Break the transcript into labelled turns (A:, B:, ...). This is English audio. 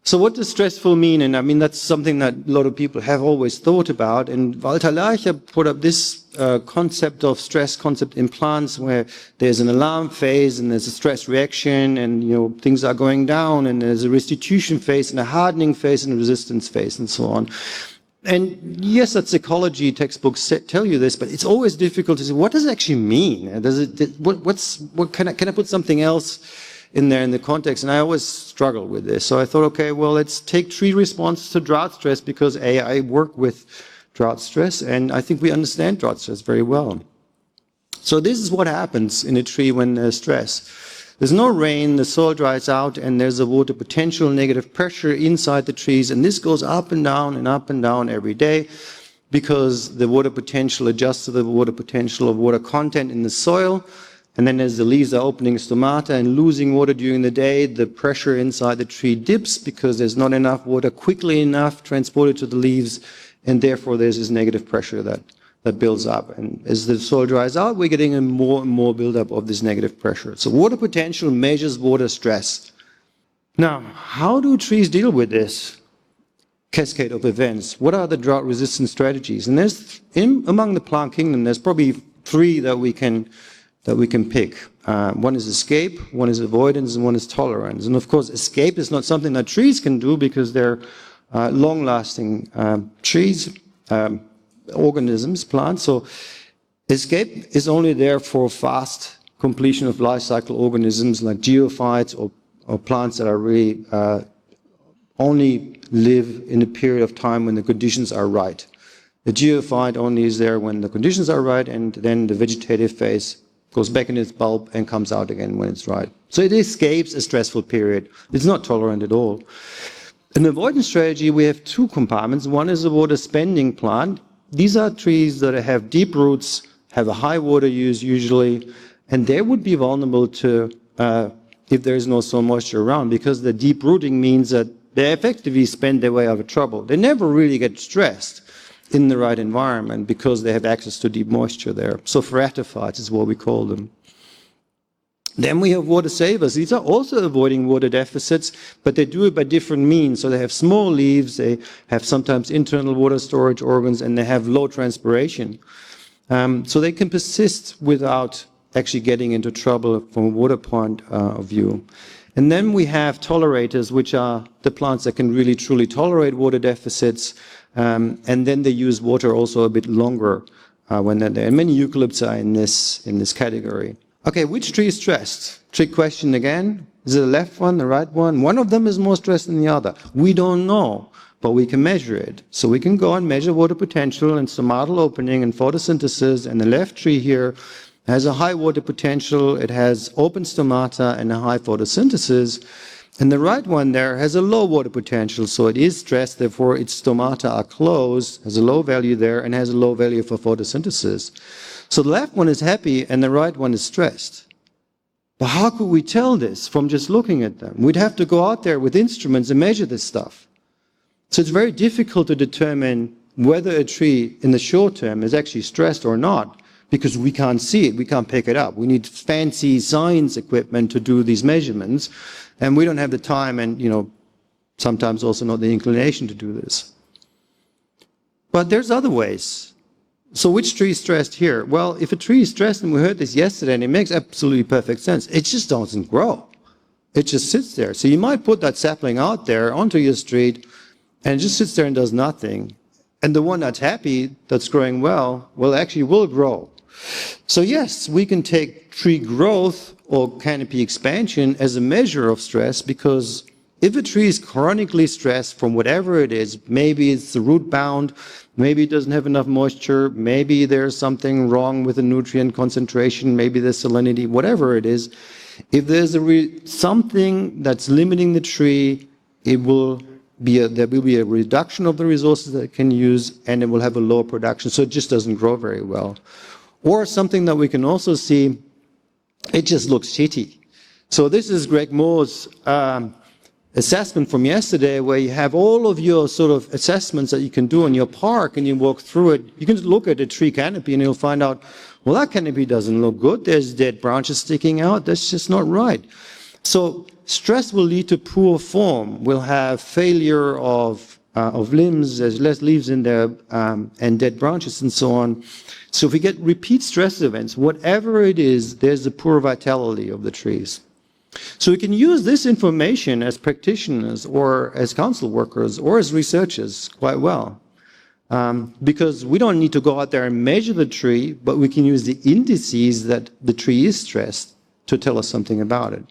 A: So what does stressful mean? And I mean, that's something that a lot of people have always thought about. And Walter Larcher put up this concept of stress concept in plants, where there's an alarm phase and there's a stress reaction, and things are going down, and there's a restitution phase and a hardening phase and a resistance phase and so on. And yes, that's ecology textbooks tell you this, but it's always difficult to say, what does it actually mean? Can I put something else in there in the context? And I always struggle with this. So I thought, okay, well, let's take tree responses to drought stress, because I work with drought stress, and I think we understand drought stress very well. So this is what happens in a tree when there's stress. There's no rain, the soil dries out, and there's a water potential, negative pressure inside the trees, and this goes up and down every day, because the water potential adjusts to the water potential of water content in the soil. And then as the leaves are opening stomata and losing water during the day, the pressure inside the tree dips, because there's not enough water quickly enough transported to the leaves, and therefore there's this negative pressure that builds up. And as the soil dries out, we're getting a more and more buildup of this negative pressure. So water potential measures water stress. Now, how do trees deal with this cascade of events? What are the drought resistant strategies? And there's, among the plant kingdom, there's probably three that we can pick. One is escape, one is avoidance, and one is tolerance. And of course, escape is not something that trees can do, because they're long-lasting trees, organisms, plants. So escape is only there for fast completion of life cycle organisms like geophytes or plants that are really only live in a period of time when the conditions are right. The geophyte only is there when the conditions are right, and then the vegetative phase goes back in its bulb and comes out again when it's right. So it escapes a stressful period. It's not tolerant at all. In avoidance strategy, we have two compartments. One is a water spending plant. These are trees that have deep roots, have a high water use usually, and they would be vulnerable to if there is no soil moisture around, because the deep rooting means that they effectively spend their way out of trouble. They never really get stressed in the right environment, because they have access to deep moisture there. So pharatophytes is what we call them. Then we have water savers. These are also avoiding water deficits, but they do it by different means. So they have small leaves, they have sometimes internal water storage organs, and they have low transpiration. So they can persist without actually getting into trouble from a water point of view. And then we have tolerators, which are the plants that can really truly tolerate water deficits, and then they use water also a bit longer when they're there. And many eucalypts are in this category. Okay, which tree is stressed? Trick question again. Is it the left one, the right one? One of them is more stressed than the other. We don't know, but we can measure it. So we can go and measure water potential and stomatal opening and photosynthesis, and the left tree here has a high water potential, it has open stomata and a high photosynthesis, and the right one there has a low water potential, so it is stressed, therefore its stomata are closed, has a low value there, and has a low value for photosynthesis. So the left one is happy and the right one is stressed. But how could we tell this from just looking at them? We'd have to go out there with instruments and measure this stuff. So it's very difficult to determine whether a tree in the short term is actually stressed or not, because we can't see it, we can't pick it up. We need fancy science equipment to do these measurements, and we don't have the time and, sometimes also not the inclination to do this. But there's other ways. So which tree is stressed here? Well, if a tree is stressed, and we heard this yesterday, and it makes absolutely perfect sense, it just doesn't grow. It just sits there. So you might put that sapling out there onto your street, and it just sits there and does nothing. And the one that's happy, that's growing well, actually will grow. So yes, we can take tree growth or canopy expansion as a measure of stress, because if a tree is chronically stressed from whatever it is, maybe it's the root bound, maybe it doesn't have enough moisture, maybe there's something wrong with the nutrient concentration, maybe there's salinity, whatever it is, if there's something that's limiting the tree, there will be a reduction of the resources that it can use, and it will have a lower production, so it just doesn't grow very well. Or something that we can also see, it just looks shitty. So this is Greg Moore's assessment from yesterday, where you have all of your sort of assessments that you can do in your park, and you walk through it. You can look at a tree canopy and you'll find out, well, that canopy doesn't look good. There's dead branches sticking out. That's just not right. So stress will lead to poor form. We'll have failure of limbs, there's less leaves in there, and dead branches and so on. So if we get repeat stress events, whatever it is, there's a poor vitality of the trees. So we can use this information as practitioners or as council workers or as researchers quite well. Because we don't need to go out there and measure the tree, but we can use the indices that the tree is stressed to tell us something about it.